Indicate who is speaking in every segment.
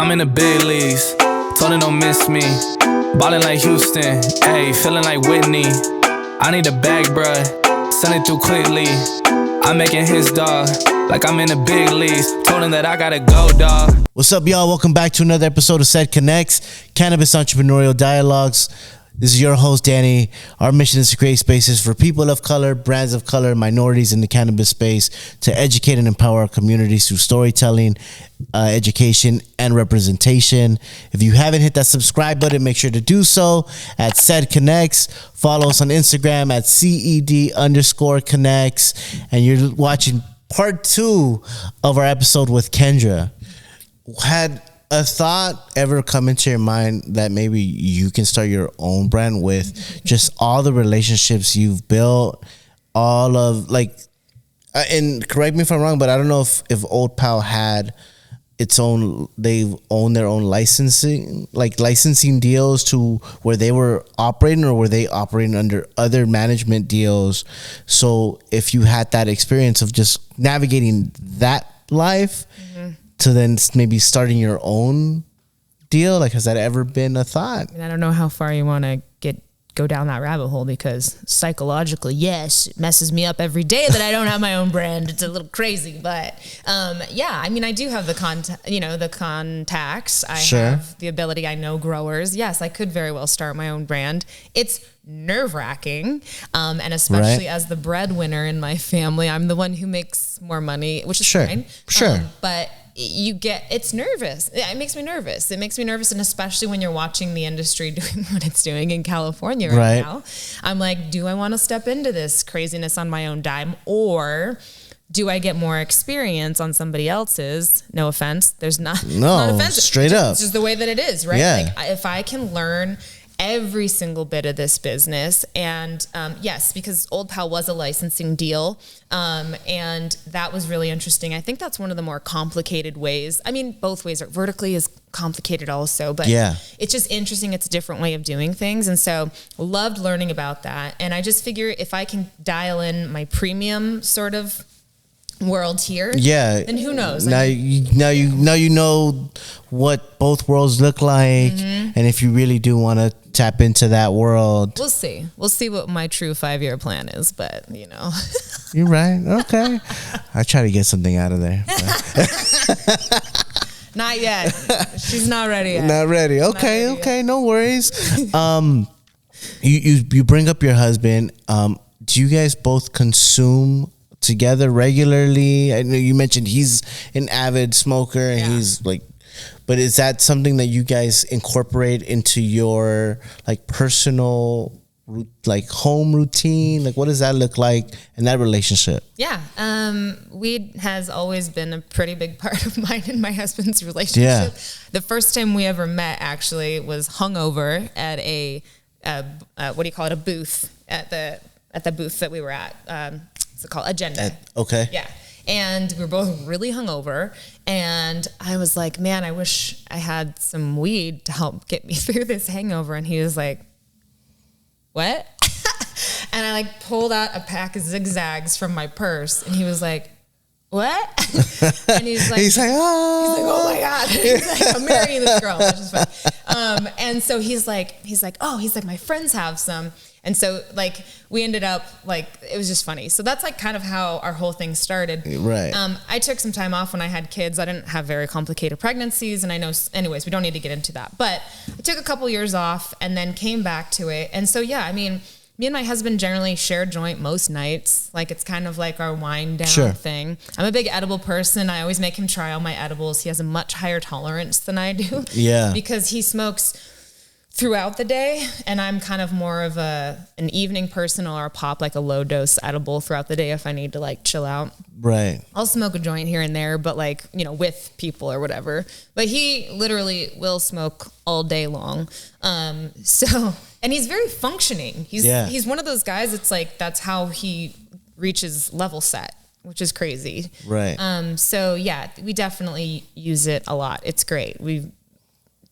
Speaker 1: I'm in the big leagues, told her don't miss me. Ballin' like Houston, ayy, feeling like Whitney. I need a bag, bruh, send it through quickly. I'm making his dog, like I'm in the big leagues. Told him that I gotta go, dog.
Speaker 2: What's up, y'all? Welcome back to another episode of Said Connects, Cannabis Entrepreneurial Dialogues. This is your host, Danny. Our mission is to create spaces for people of color, brands of color, minorities in the cannabis space to educate and empower our communities through storytelling, education, and representation. If you haven't hit that subscribe button, make sure to do so at Said Connects. Follow us on Instagram at CED_connects. And you're watching part 2 of our episode with Kendra. Had a thought ever come into your mind that maybe you can start your own brand with just all the relationships you've built, all of like, and correct me if I'm wrong, but I don't know if Old Pal had its own, they own their own licensing deals to where they were operating, or were they operating under other management deals? So if you had that experience of just navigating that life, to then maybe starting your own deal, like, has that ever been a thought?
Speaker 3: I don't know how far you want to go down that rabbit hole, because psychologically, yes, it messes me up every day that I don't have my own brand. It's a little crazy, but yeah, I mean, I do have the contacts. I have the ability. I know growers. Yes, I could very well start my own brand. It's nerve-wracking, and especially as the breadwinner in my family, I'm the one who makes more money, which is fine. But it's nervous. It makes me nervous. It makes me nervous. And especially when you're watching the industry doing what it's doing in California right now, I'm like, do I want to step into this craziness on my own dime, or do I get more experience on somebody else's? No offense. There's not offensive.
Speaker 2: Straight up.
Speaker 3: It's just the way that it is, right?
Speaker 2: Yeah.
Speaker 3: Like, if I can learn every single bit of this business. And yes, because Old Pal was a licensing deal. And that was really interesting. I think that's one of the more complicated ways. I mean, both ways are vertically is complicated also, but it's just interesting. It's a different way of doing things. And so loved learning about that. And I just figure if I can dial in my premium sort of world here, then who knows?
Speaker 2: Now you know what both worlds look like, and if you really do want to tap into that world, we'll
Speaker 3: see what my true 5-year plan is, but you know.
Speaker 2: You're right. Okay. I try to get something out of there.
Speaker 3: Not yet. She's not ready yet.
Speaker 2: Not ready. Okay. No worries. You bring up your husband. Do you guys both consume together regularly? I know you mentioned he's an avid smoker, and he's like, but is that something that you guys incorporate into your like personal, like home routine? Like, what does that look like in that relationship?
Speaker 3: Weed has always been a pretty big part of mine and my husband's relationship. The first time we ever met actually was hungover at a booth at the booth that we were at. What's it called? Agenda. Yeah. And we were both really hungover, and I was like, man, I wish I had some weed to help get me through this hangover. And he was like, what? And I like pulled out a pack of zigzags from my purse, and he was like, what? And he's like, oh my God. He's like, I'm marrying this girl, which is funny. And so he's like, my friends have some. And so like we ended up like, it was just funny. So that's like kind of how our whole thing started.
Speaker 2: Right.
Speaker 3: I took some time off when I had kids. I didn't have very complicated pregnancies, and I know, anyways, we don't need to get into that, but I took a couple years off and then came back to it. And so, yeah, I mean, me and my husband generally share a joint most nights. Like, it's kind of like our wind down thing. I'm a big edible person. I always make him try all my edibles. He has a much higher tolerance than I do.
Speaker 2: Yeah.
Speaker 3: Because he smokes throughout the day, and I'm kind of more of an evening person, or pop like a low dose edible throughout the day if I need to like chill out.
Speaker 2: Right.
Speaker 3: I'll smoke a joint here and there, but like, you know, with people or whatever. But he literally will smoke all day long. So, and he's very functioning. He's one of those guys. It's like, that's how he reaches level set, which is crazy.
Speaker 2: Right.
Speaker 3: So yeah, we definitely use it a lot. It's great. We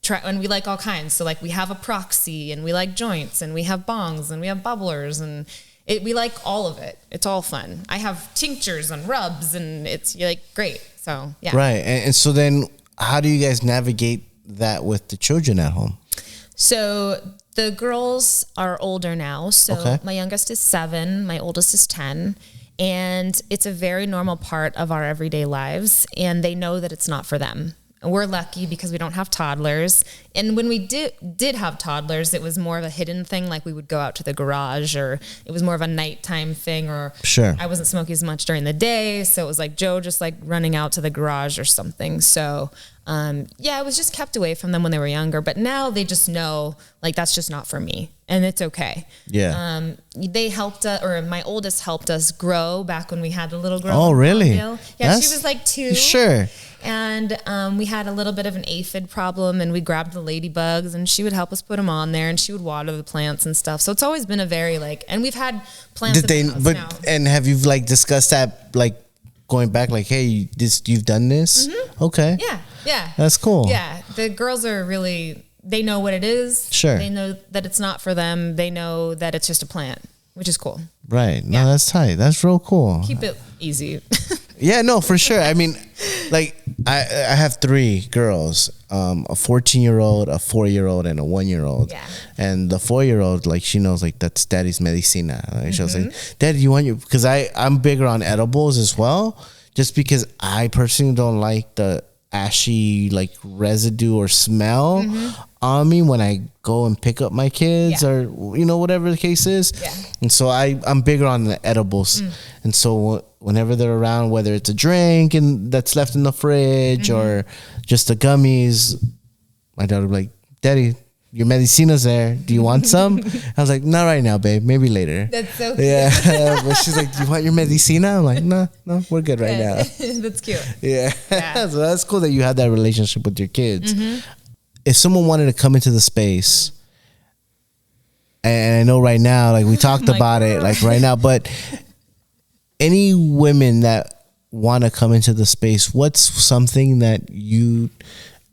Speaker 3: try, and we like all kinds. So like we have a proxy, and we like joints, and we have bongs, and we have bubblers, and we like all of it. It's all fun. I have tinctures and rubs, and it's like great. So yeah.
Speaker 2: Right. And so then how do you guys navigate that with the children at home?
Speaker 3: So the girls are older now. So
Speaker 2: Okay.
Speaker 3: my youngest is 7, my oldest is 10. And it's a very normal part of our everyday lives. And they know that it's not for them. We're lucky because we don't have toddlers. And when we did have toddlers, it was more of a hidden thing. Like we would go out to the garage, or it was more of a nighttime thing, or
Speaker 2: Sure.
Speaker 3: I wasn't smoking as much during the day. So it was like Joe just like running out to the garage or something. So it was just kept away from them when they were younger. But now they just know, like, that's just not for me. And it's okay.
Speaker 2: Yeah.
Speaker 3: They helped us, or my oldest helped us grow back when we had a little girl.
Speaker 2: Oh, really?
Speaker 3: Yeah,
Speaker 2: That's-
Speaker 3: she was like 2.
Speaker 2: Sure.
Speaker 3: And we had a little bit of an aphid problem, and we grabbed the ladybugs, and she would help us put them on there, and she would water the plants and stuff. So it's always been a very and we've had plants.
Speaker 2: Did they?
Speaker 3: in the house
Speaker 2: But
Speaker 3: now.
Speaker 2: and have you like discussed that, like going back, like, hey, you've done this? Okay.
Speaker 3: Yeah.
Speaker 2: That's cool.
Speaker 3: Yeah, the girls are really, they know what it is.
Speaker 2: Sure.
Speaker 3: They know that it's not for them. They know that it's just a plant, which is cool.
Speaker 2: Right. No,
Speaker 3: Yeah.
Speaker 2: that's tight. That's real cool.
Speaker 3: Keep it easy.
Speaker 2: Yeah, no, for sure. I mean, like I have 3 girls, a 14-year-old, a 4-year-old, and a 1-year-old.
Speaker 3: Yeah.
Speaker 2: And the 4-year-old, like, she knows, like, that's daddy's medicina. Like, she'll say, Daddy, you want your, because I'm bigger on edibles as well, just because I personally don't like the ashy, like, residue or smell on me when I go and pick up my kids,
Speaker 3: Yeah.
Speaker 2: or, whatever the case is.
Speaker 3: Yeah.
Speaker 2: And so I'm bigger on the edibles. And so whenever they're around, whether it's a drink and that's left in the fridge or just the gummies, my daughter will be like, Daddy, your medicina's there. Do you want some? I was like, not right now, babe. Maybe later.
Speaker 3: That's so cute.
Speaker 2: Yeah. But she's like, do you want your medicina? I'm like, no, we're good right now.
Speaker 3: That's cute.
Speaker 2: Yeah.
Speaker 3: Yeah.
Speaker 2: So that's cool that you have that relationship with your kids. If someone wanted to come into the space, and I know right now, like we talked
Speaker 3: Like,
Speaker 2: about it, like right now, but any women that want to come into the space, what's something that you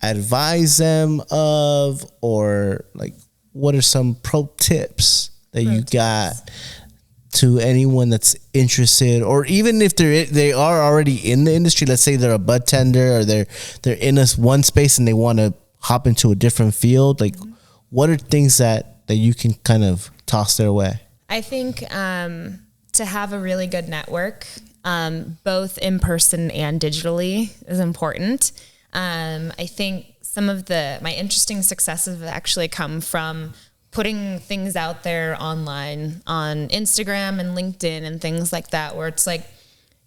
Speaker 2: advise them of, or like what are some pro tips that you got to anyone that's interested, or even if they are already in the industry? Let's say they're a bud tender, or they're in one space and they want to hop into a different field. Like, what are things that you can kind of toss their way?
Speaker 3: I think to have a really good network, both in person and digitally, is important. I think some of my interesting successes have actually come from putting things out there online on Instagram and LinkedIn and things like that, where it's like,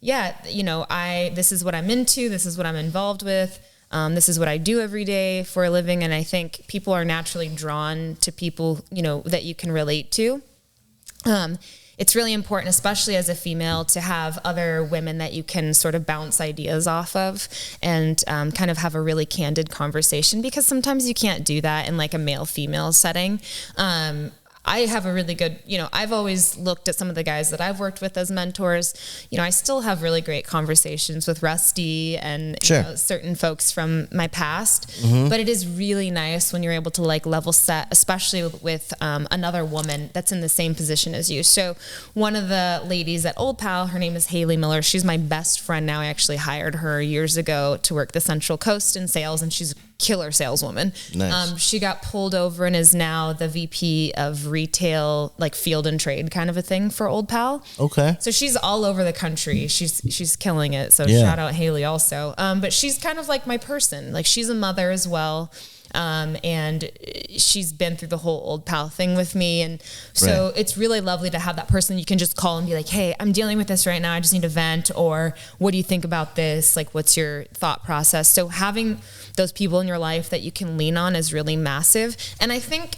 Speaker 3: this is what I'm into, this is what I'm involved with. This is what I do every day for a living. And I think people are naturally drawn to people, that you can relate to. It's really important, especially as a female, to have other women that you can sort of bounce ideas off of and kind of have a really candid conversation, because sometimes you can't do that in like a male-female setting. I have a really good, I've always looked at some of the guys that I've worked with as mentors. I still have really great conversations with Rusty and
Speaker 2: Sure.
Speaker 3: Certain folks from my past. But it is really nice when you're able to like level set, especially with another woman that's in the same position as you. So one of the ladies at Old Pal, her name is Haley Miller. She's my best friend now. I actually hired her years ago to work the Central Coast in sales, and she's a killer saleswoman.
Speaker 2: Nice.
Speaker 3: She got pulled over and is now the VP of retail, like field and trade kind of a thing for Old Pal.
Speaker 2: Okay.
Speaker 3: So she's all over the country. She's killing it. So
Speaker 2: Yeah.
Speaker 3: shout out Haley also. But she's kind of like my person. Like, she's a mother as well. And she's been through the whole Old Pal thing with me. And so
Speaker 2: Right.
Speaker 3: it's really lovely to have that person you can just call and be like, hey, I'm dealing with this right now. I just need to vent. Or what do you think about this? Like, what's your thought process? So having those people in your life that you can lean on is really massive. And I think,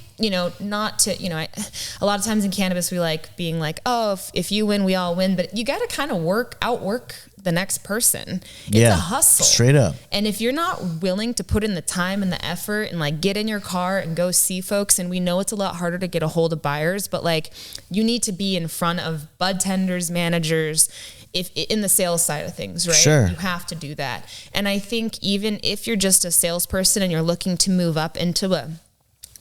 Speaker 3: not to, a lot of times in cannabis, we like being like, oh, if you win, we all win. But you got to kind of outwork the next person. It's a hustle.
Speaker 2: Straight up.
Speaker 3: And if you're not willing to put in the time and the effort and like get in your car and go see folks, and we know it's a lot harder to get a hold of buyers, but like you need to be in front of bud tenders, managers, if in the sales side of things, right?
Speaker 2: Sure.
Speaker 3: You have to do that. And I think even if you're just a salesperson and you're looking to move up into a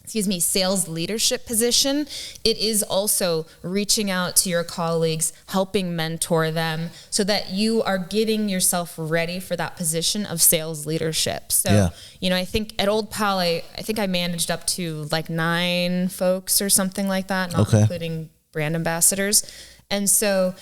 Speaker 3: sales leadership position, it is also reaching out to your colleagues, helping mentor them so that you are getting yourself ready for that position of sales leadership. So, I think at Old Pal, I think I managed up to like 9 folks or something like that, not including brand ambassadors. And so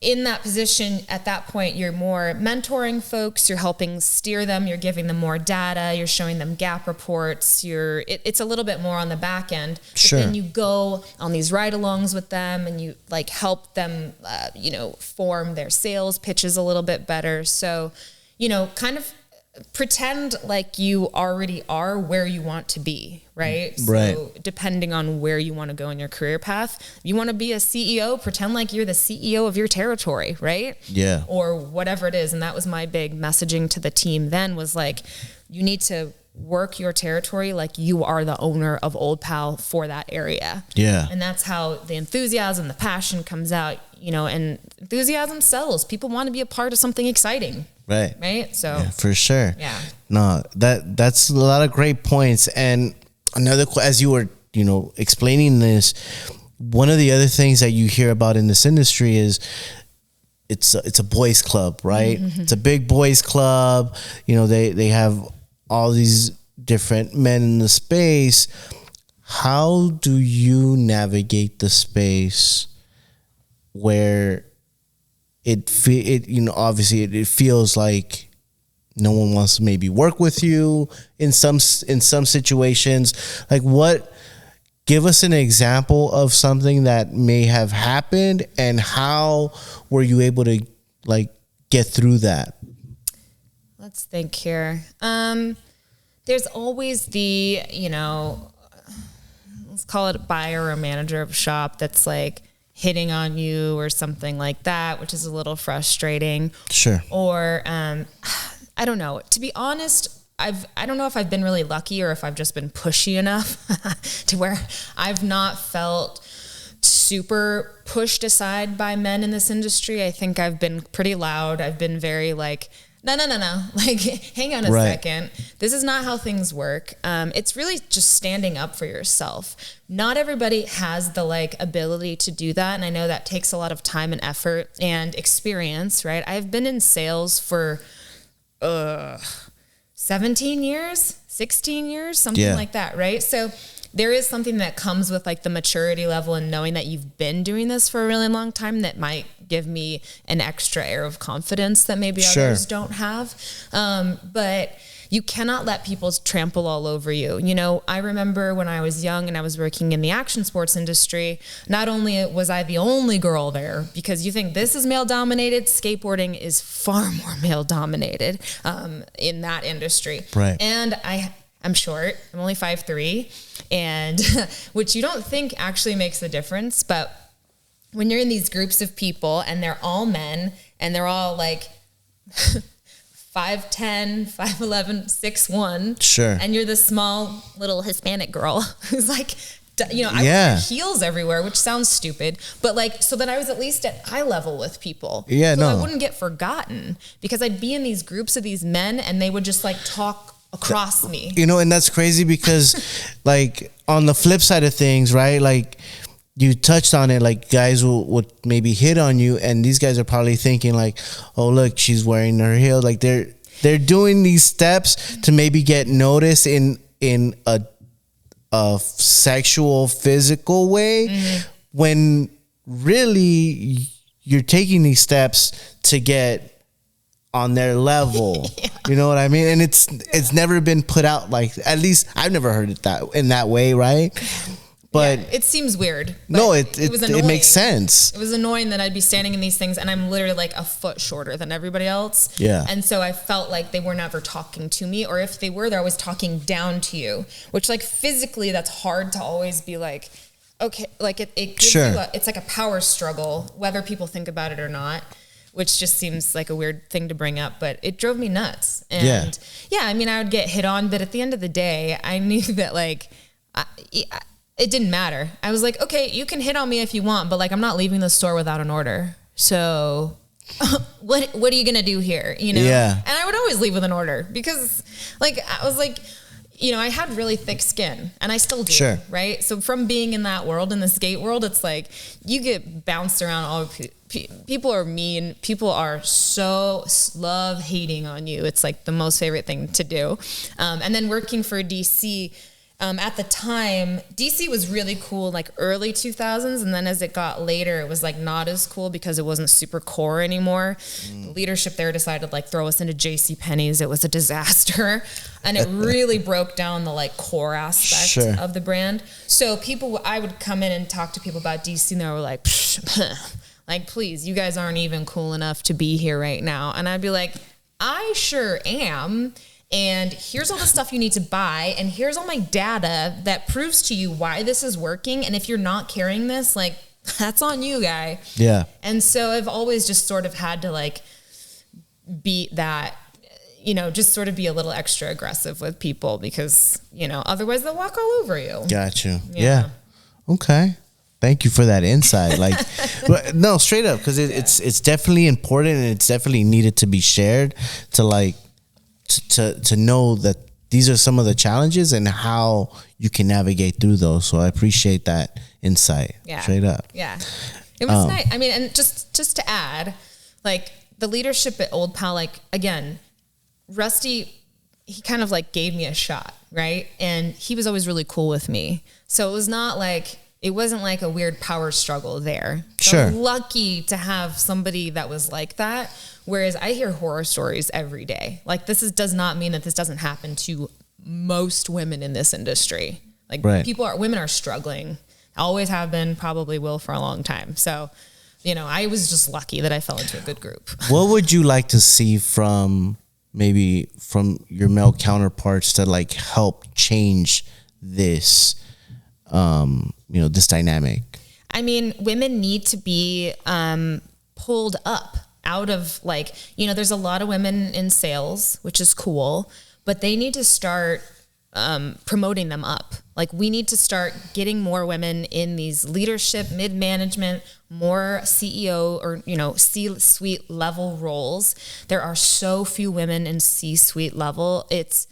Speaker 3: in that position, at that point, you're more mentoring folks, you're helping steer them, you're giving them more data, you're showing them gap reports, it's a little bit more on the back end. But then you go on these ride-alongs with them and you like help them, form their sales pitches a little bit better. So, kind of pretend like you already are where you want to be, right? So depending on where you want to go in your career path, you want to be a CEO, pretend like you're the CEO of your territory, right?
Speaker 2: Yeah.
Speaker 3: Or whatever it is. And that was my big messaging to the team then, was like, you need to work your territory like you are the owner of Old Pal for that area.
Speaker 2: Yeah.
Speaker 3: And that's how the enthusiasm, the passion comes out, and enthusiasm sells. People want to be a part of something exciting. Right. So
Speaker 2: for sure.
Speaker 3: Yeah.
Speaker 2: No, that's a lot of great points. And another, as you were, explaining this, one of the other things that you hear about in this industry is it's a boys club, right? It's a big boys club. They have all these different men in the space. How do you navigate the space where obviously it feels like no one wants to maybe work with you in some situations? Like, give us an example of something that may have happened, and how were you able to like get through that?
Speaker 3: Let's think here. There's always the, let's call it a buyer or manager of a shop that's like hitting on you or something like that, which is a little frustrating.
Speaker 2: Sure.
Speaker 3: Or, I don't know. To be honest, I don't know if I've been really lucky or if I've just been pushy enough to where I've not felt super pushed aside by men in this industry. I think I've been pretty loud. I've been very like, no. Like, hang on a second. This is not how things work. It's really just standing up for yourself. Not everybody has the like ability to do that. And I know that takes a lot of time and effort and experience, right? I've been in sales for 17 years, 16 years, something like that, right? So there is something that comes with like the maturity level and knowing that you've been doing this for a really long time that might give me an extra air of confidence that maybe others don't have. But you cannot let people trample all over you. I remember when I was young and I was working in the action sports industry, not only was I the only girl there, because you think this is male dominated, skateboarding is far more male dominated in that industry.
Speaker 2: Right.
Speaker 3: And I'm short. I'm only 5'3", and which you don't think actually makes a difference. But when you're in these groups of people and they're all men and they're all like 5'10", 5'11", 6'1",
Speaker 2: sure,
Speaker 3: and you're this small little Hispanic girl who's like, I wear heels everywhere, which sounds stupid, but like, so that I was at least at eye level with people.
Speaker 2: Yeah,
Speaker 3: so I wouldn't get forgotten, because I'd be in these groups of these men and they would just like talk across me.
Speaker 2: And that's crazy because like on the flip side of things, right? Like you touched on it, like guys would maybe hit on you, and these guys are probably thinking like, oh, look, she's wearing her heel. Like they're doing these steps to maybe get noticed in a sexual, physical way, when really you're taking these steps to get on their level. You know what I mean? And it's never been put out like, at least I've never heard it in that way, right? But
Speaker 3: it seems weird.
Speaker 2: No, it makes sense.
Speaker 3: It was annoying that I'd be standing in these things and I'm literally like a foot shorter than everybody else.
Speaker 2: Yeah.
Speaker 3: And so I felt like they were never talking to me, or if they were, they're always talking down to you, which like physically that's hard to always be like, okay, like it gives you it's like a power struggle, whether people think about it or not, which just seems like a weird thing to bring up, but it drove me nuts. And I mean, I would get hit on, but at the end of the day, I knew that like, it didn't matter. I was like, okay, you can hit on me if you want, but like, I'm not leaving the store without an order. So what are you going to do here? Yeah. And I would always leave with an order, because like, I was like, I had really thick skin, and I still do,
Speaker 2: Sure.
Speaker 3: right? So from being in that world, in the skate world, it's like you get bounced around. All people are mean. People are so love hating on you. It's like the most favorite thing to do. And then working for DC. At the time, DC was really cool, like early 2000s. And then as it got later, it was like not as cool because it wasn't super core anymore. The leadership there decided to like throw us into JCPenney's. It was a disaster. And it really broke down the like core aspect
Speaker 2: Sure.
Speaker 3: of the brand. So I would come in and talk to people about DC and they were like, like, please, you guys aren't even cool enough to be here right now. And I'd be like, I sure am. And here's all the stuff you need to buy. And here's all my data that proves to you why this is working. And if you're not carrying this, like, that's on you, guy.
Speaker 2: Yeah.
Speaker 3: And so I've always just sort of had to like beat that, just sort of be a little extra aggressive with people because, otherwise they'll walk all over you.
Speaker 2: Got you. Yeah. Okay. Thank you for that insight. Like, but no, straight up, because it's definitely important and it's definitely needed to be shared to like, to know that these are some of the challenges and how you can navigate through those. So I appreciate that insight.
Speaker 3: Yeah.
Speaker 2: Straight up.
Speaker 3: Yeah. It was nice. I mean, and just to add, like the leadership at Old Pal, like again, Rusty, he kind of like gave me a shot, right? And he was always really cool with me. So it wasn't like a weird power struggle there. So
Speaker 2: Sure.
Speaker 3: I'm lucky to have somebody that was like that. Whereas I hear horror stories every day. Like does not mean that this doesn't happen to most women in this industry. Like
Speaker 2: right.
Speaker 3: women are struggling, always have been, probably will for a long time. So, I was just lucky that I fell into a good group.
Speaker 2: What would you like to see from your male counterparts to like help change this, this dynamic?
Speaker 3: I mean, women need to be pulled up out of like, there's a lot of women in sales, which is cool, but they need to start promoting them up. Like we need to start getting more women in these leadership, mid-management, more CEO or, C-suite level roles. There are so few women in C-suite level. It's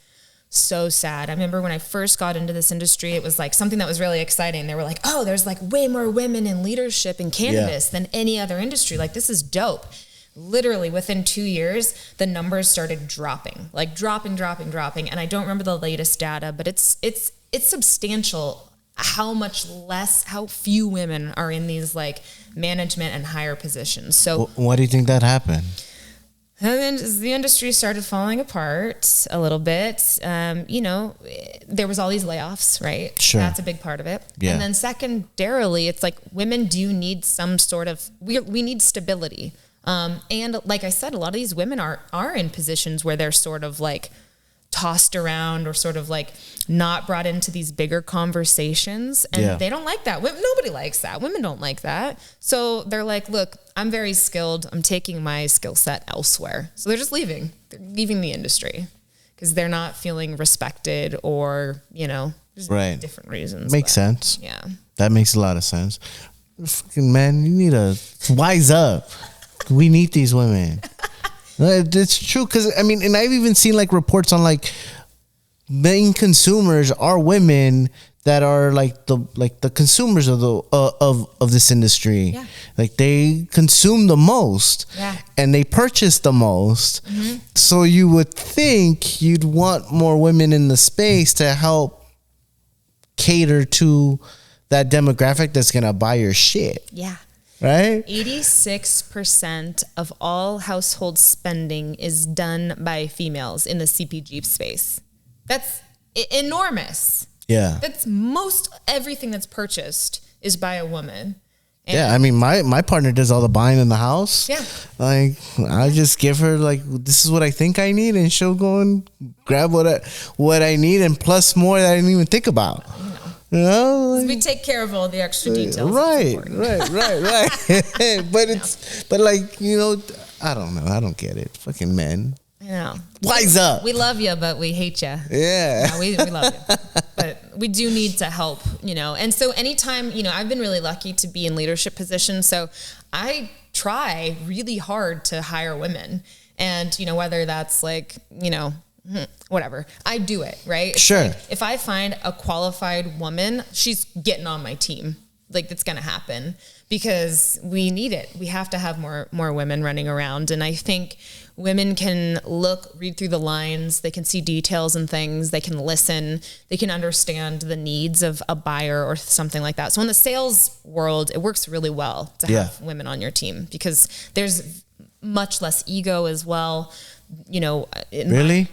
Speaker 3: so sad. I remember when I first got into this industry, it was like something that was really exciting. They were like, oh, there's like way more women in leadership in cannabis than any other industry. Like this is dope. Literally within 2 years, the numbers started dropping. And I don't remember the latest data, but it's substantial how few women are in these like management and higher positions. So
Speaker 2: why do you think that happened?
Speaker 3: And then the industry started falling apart a little bit. There was all these layoffs, right?
Speaker 2: Sure.
Speaker 3: That's a big part of it.
Speaker 2: Yeah.
Speaker 3: And then secondarily, it's like women do need some sort of, we need stability. And like I said, a lot of these women are in positions where they're sort of like tossed around or sort of like not brought into these bigger conversations. And they don't like that. Nobody likes that. Women don't like that. So they're like, look, I'm very skilled. I'm taking my skill set elsewhere. So they're just leaving. They're leaving the industry because they're not feeling respected or, there's
Speaker 2: right.
Speaker 3: different reasons.
Speaker 2: Makes sense.
Speaker 3: Yeah.
Speaker 2: That makes a lot of sense. Fucking man, you need to wise up. We need these women. It's true because I mean, and I've even seen like reports on like main consumers are women that are like the consumers of the of this industry.
Speaker 3: Yeah.
Speaker 2: Like they consume the most.
Speaker 3: Yeah.
Speaker 2: And they purchase the most.
Speaker 3: Mm-hmm.
Speaker 2: So you would think you'd want more women in the space to help cater to that demographic that's gonna buy your shit.
Speaker 3: Yeah.
Speaker 2: Right?
Speaker 3: 86% of all household spending is done by females in the CPG space. That's enormous.
Speaker 2: Yeah.
Speaker 3: That's most everything that's purchased is by a woman. And
Speaker 2: yeah, I mean, my partner does all the buying in the house.
Speaker 3: Yeah.
Speaker 2: Like, I just give her, like, this is what I think I need, and she'll go and grab what I need, and plus more that I didn't even think about. You know? Like,
Speaker 3: we take care of all the extra details.
Speaker 2: Right. But like, I don't know. I don't get it. Fucking men.
Speaker 3: I know.
Speaker 2: Wise up.
Speaker 3: We love you, but we hate you.
Speaker 2: Yeah.
Speaker 3: No, we love you. But we do need to help, And so anytime, I've been really lucky to be in leadership positions. So I try really hard to hire women. And, whether that's like, whatever. I do it, right? It's
Speaker 2: Sure.
Speaker 3: like, if I find a qualified woman, she's getting on my team. Like, that's going to happen because we need it. We have to have more women running around. And I think women can read through the lines. They can see details and things. They can listen. They can understand the needs of a buyer or something like that. So in the sales world, it works really well to have women on your team because there's much less ego as well. You know,
Speaker 2: Really?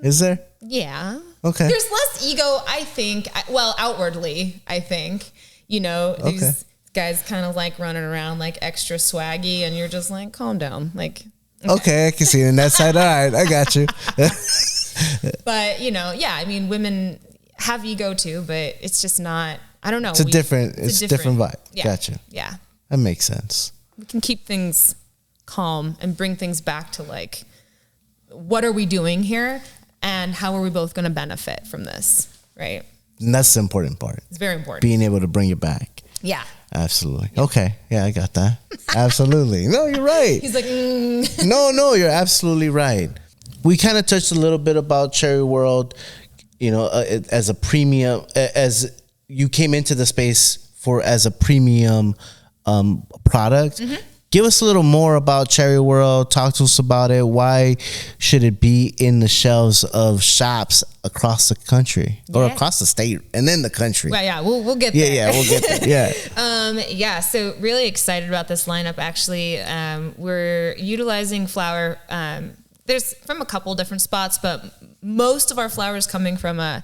Speaker 2: Is there?
Speaker 3: Yeah.
Speaker 2: Okay.
Speaker 3: There's less ego, I think. Well, outwardly, I think. You know, these guys kind of like running around like extra swaggy, and you're just like, calm down. Like,
Speaker 2: Okay, I can see it in that side. All right, I got you.
Speaker 3: but you know, yeah, I mean, women have ego too, but it's just not. I don't know.
Speaker 2: It's a different vibe.
Speaker 3: Yeah,
Speaker 2: Gotcha.
Speaker 3: Yeah,
Speaker 2: That makes sense.
Speaker 3: we can keep things calm and bring things back to like, what are we doing here, and how are we both going to benefit from this, right?
Speaker 2: And that's the important part.
Speaker 3: It's very important.
Speaker 2: Being able to bring it back.
Speaker 3: Yeah.
Speaker 2: Absolutely. Okay. Yeah, I got that. Absolutely. No, you're right.
Speaker 3: He's like,
Speaker 2: No, you're absolutely right. We kind of touched a little bit about Cherry World, you know, as a premium, as you came into the space as a premium product. Mm-hmm. Give us a little more about Cherry World. Talk to us about it. Why should it be in the shelves of shops across the country or across the state and then the country?
Speaker 3: well, yeah, we'll get there.
Speaker 2: Yeah, we'll get there.
Speaker 3: Yeah, so really excited about this lineup. Actually, we're utilizing flower. There's from a couple different spots, but most of our flowers coming from a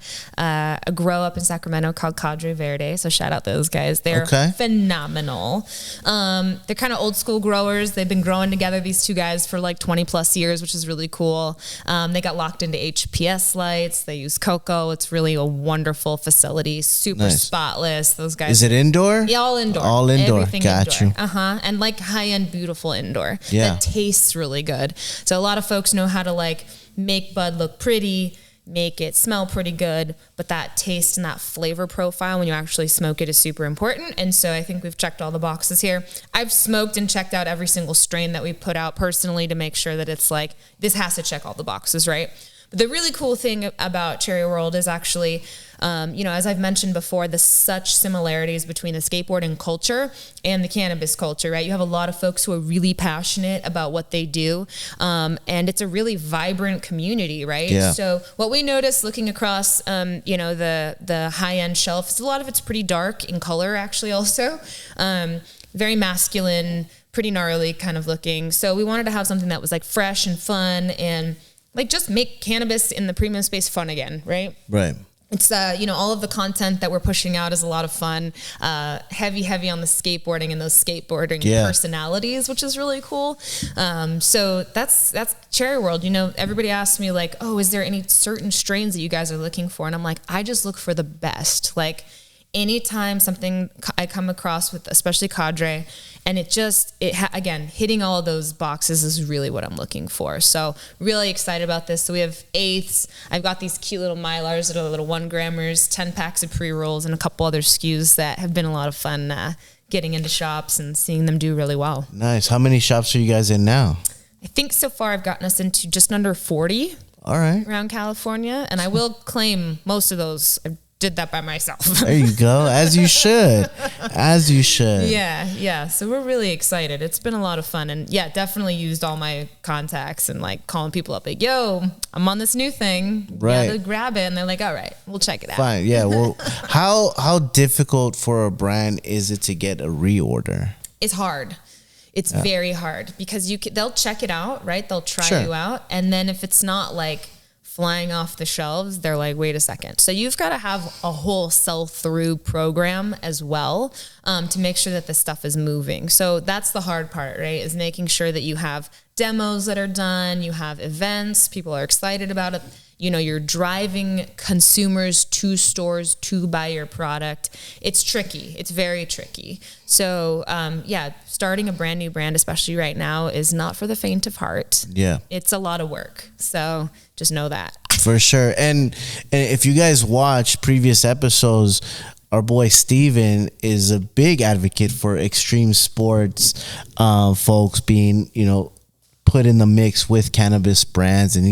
Speaker 3: grow up in Sacramento called Cadre Verde. So shout out those guys. They're phenomenal. They're kind of old school growers. They've been growing together, these two guys, for like 20 plus years, which is really cool. They got locked into HPS lights. They use cocoa. It's really a wonderful facility. Super spotless. Those guys.
Speaker 2: Is it indoor?
Speaker 3: Yeah, all indoor.
Speaker 2: All indoor.
Speaker 3: Everything
Speaker 2: Got
Speaker 3: indoor.
Speaker 2: you.
Speaker 3: And like high end, beautiful indoor.
Speaker 2: Yeah.
Speaker 3: That tastes really good. So a lot of folks know how to like make bud look pretty, make it smell pretty good, but that taste and that flavor profile when you actually smoke it is super important. And so I think we've checked all the boxes here. I've smoked and checked out every single strain that we put out personally to make sure that it's like, this has to check all the boxes, right? But the really cool thing about Cherry World is actually, you know, as I've mentioned before, there's such similarities between the skateboarding culture and the cannabis culture, right? You have a lot of folks who are really passionate about what they do, and it's a really vibrant community, right?
Speaker 2: Yeah.
Speaker 3: So what we noticed looking across, you know, the high-end shelf is a lot of it's pretty dark in color, actually, also. Very masculine, pretty gnarly kind of looking. So we wanted to have something that was like fresh and fun and like just make cannabis in the premium space fun again, right?
Speaker 2: Right.
Speaker 3: It's, you know, all of the content that we're pushing out is a lot of fun, heavy on the skateboarding and those skateboarding personalities, which is really cool. So that's Cherry World. You know, everybody asks me like, oh, is there any certain strains that you guys are looking for? And I'm like, I just look for the best. Like anytime something I come across with, especially Cadre, and again, hitting all of those boxes is really what I'm looking for. So really excited about this. So we have eighths. I've got these cute little Mylars that are little 1 grammers, 10 packs of pre-rolls, and a couple other SKUs that have been a lot of fun getting into shops and seeing them do really well.
Speaker 2: Nice. How many shops are you guys in now?
Speaker 3: I think so far I've gotten us into just under 40
Speaker 2: All right.
Speaker 3: around California. And I will claim most of those I did that by myself.
Speaker 2: There you go. As you should. As you should.
Speaker 3: Yeah. So we're really excited. It's been a lot of fun. And yeah, definitely used all my contacts and like calling people up like, yo, I'm on this new thing.
Speaker 2: Right.
Speaker 3: Yeah, grab it. And they're like, all right, we'll check it out.
Speaker 2: Fine. Yeah. Well, how difficult for a brand is it to get a reorder?
Speaker 3: It's hard. It's very hard because they'll check it out, right? They'll try you out. And then if it's not like flying off the shelves, they're like, wait a second. So you've got to have a whole sell-through program as well to make sure that the stuff is moving. So that's the hard part, right? Is making sure that you have demos that are done, you have events, people are excited about it. You know, you're driving consumers to stores to buy your product. It's tricky. It's very tricky. So, starting a brand new brand, especially right now, is not for the faint of heart.
Speaker 2: Yeah.
Speaker 3: It's a lot of work. So just know that.
Speaker 2: For sure. And if you guys watch previous episodes, our boy Steven is a big advocate for extreme sports folks being, you know, put in the mix with cannabis brands, and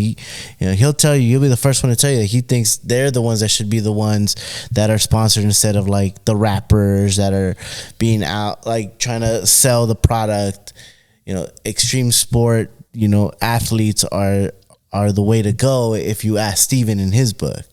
Speaker 2: he'll tell you, he'll be the first one to tell you that he thinks they're the ones that should be the ones that are sponsored instead of like the rappers that are being out like trying to sell the product. Extreme sport, athletes are the way to go if you ask Steven in his book.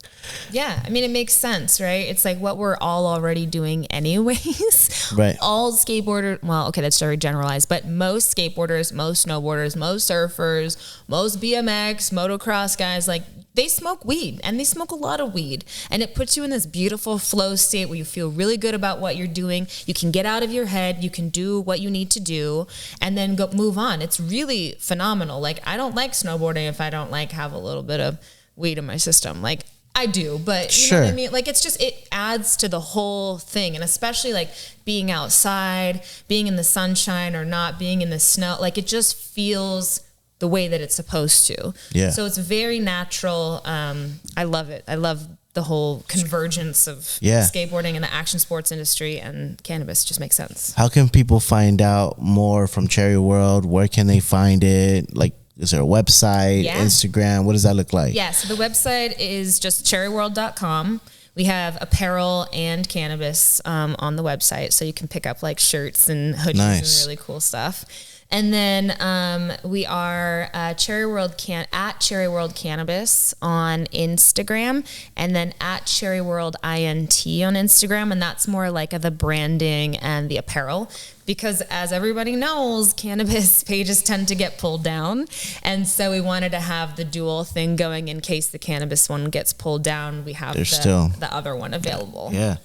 Speaker 3: Yeah, I mean, it makes sense, right? It's like what we're all already doing anyways.
Speaker 2: Right.
Speaker 3: All skateboarders, well, okay, that's very generalized, but most skateboarders, most snowboarders, most surfers, most BMX, motocross guys, like they smoke weed, and they smoke a lot of weed. And it puts you in this beautiful flow state where you feel really good about what you're doing. You can get out of your head, you can do what you need to do, and then move on. It's really phenomenal. Like, I don't like snowboarding if I don't like have a little bit of weed in my system. Like, I do, but you know what I mean? Like, it's just, it adds to the whole thing. And especially like being outside, being in the sunshine or not being in the snow, like it just feels the way that it's supposed to.
Speaker 2: Yeah.
Speaker 3: So it's very natural. I love it. I love the whole convergence of skateboarding and the action sports industry, and cannabis just makes sense.
Speaker 2: How can people find out more from Cherry World? Where can they find it? Like, is there a website, Instagram? What does that look like? Yeah, so the website is just cherryworld.com.
Speaker 3: We have apparel and cannabis on the website, so you can pick up like shirts and hoodies and really cool stuff. And then we are Cherry World at Cherry World Cannabis on Instagram, and then at Cherry World INT on Instagram, and that's more like the branding and the apparel. Because as everybody knows, cannabis pages tend to get pulled down. And so we wanted to have the dual thing going in case the cannabis one gets pulled down. We have the other one available.
Speaker 2: Yeah.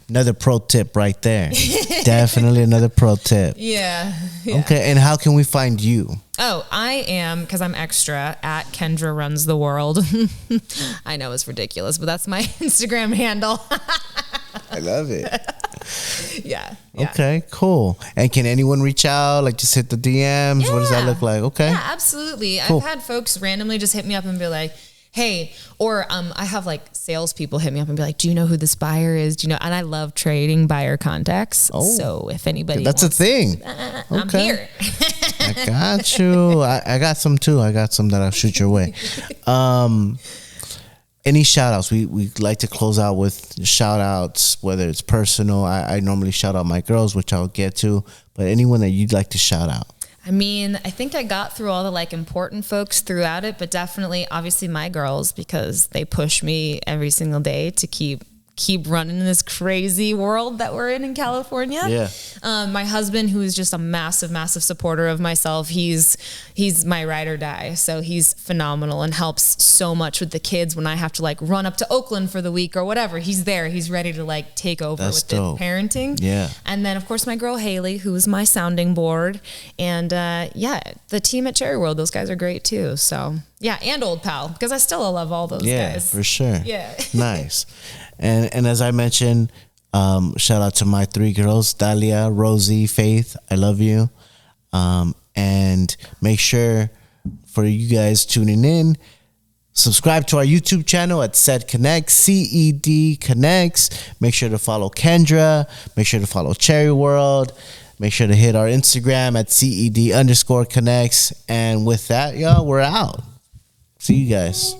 Speaker 2: Another pro tip right there. Definitely another pro tip.
Speaker 3: Yeah.
Speaker 2: Okay. And how can we find you?
Speaker 3: Oh, I am, because I'm extra, at Kendra Runs the World. I know it's ridiculous, but that's my Instagram handle.
Speaker 2: I love it.
Speaker 3: Yeah.
Speaker 2: Okay, cool. And can anyone reach out? Like, just hit the DMs?
Speaker 3: Yeah.
Speaker 2: What does that look like? Okay.
Speaker 3: Yeah, absolutely. Cool. I've had folks randomly just hit me up and be like, hey, or I have like salespeople hit me up and be like, do you know who this buyer is? Do you know? And I love trading buyer contacts. Oh, so if anybody
Speaker 2: that's a thing.
Speaker 3: I'm here.
Speaker 2: I got you. I got some too. I got some that I'll shoot your way. Any shout outs? We like to close out with shout outs, whether it's personal. I normally shout out my girls, which I'll get to, but anyone that you'd like to shout out.
Speaker 3: I mean, I think I got through all the like important folks throughout it, but definitely obviously my girls, because they push me every single day to keep running in this crazy world that we're in California.
Speaker 2: Yeah.
Speaker 3: My husband, who is just a massive, massive supporter of myself, he's my ride or die. So he's phenomenal and helps so much with the kids when I have to like run up to Oakland for the week or whatever. He's there. He's ready to like take over with the parenting.
Speaker 2: Yeah.
Speaker 3: And then of course my girl Haley, who is my sounding board, and the team at Cherry World. Those guys are great too. So yeah, and Old Pal, because I still love all those guys.
Speaker 2: Yeah, for sure.
Speaker 3: Yeah.
Speaker 2: Nice. And as I mentioned, shout out to my three girls, Dalia, Rosie, Faith. I love you. And make sure for you guys tuning in, subscribe to our YouTube channel at Ced Connects, CED Connects. Make sure to follow Kendra. Make sure to follow Cherry World. Make sure to hit our Instagram at CED_Connects. And with that, y'all, we're out. See you guys.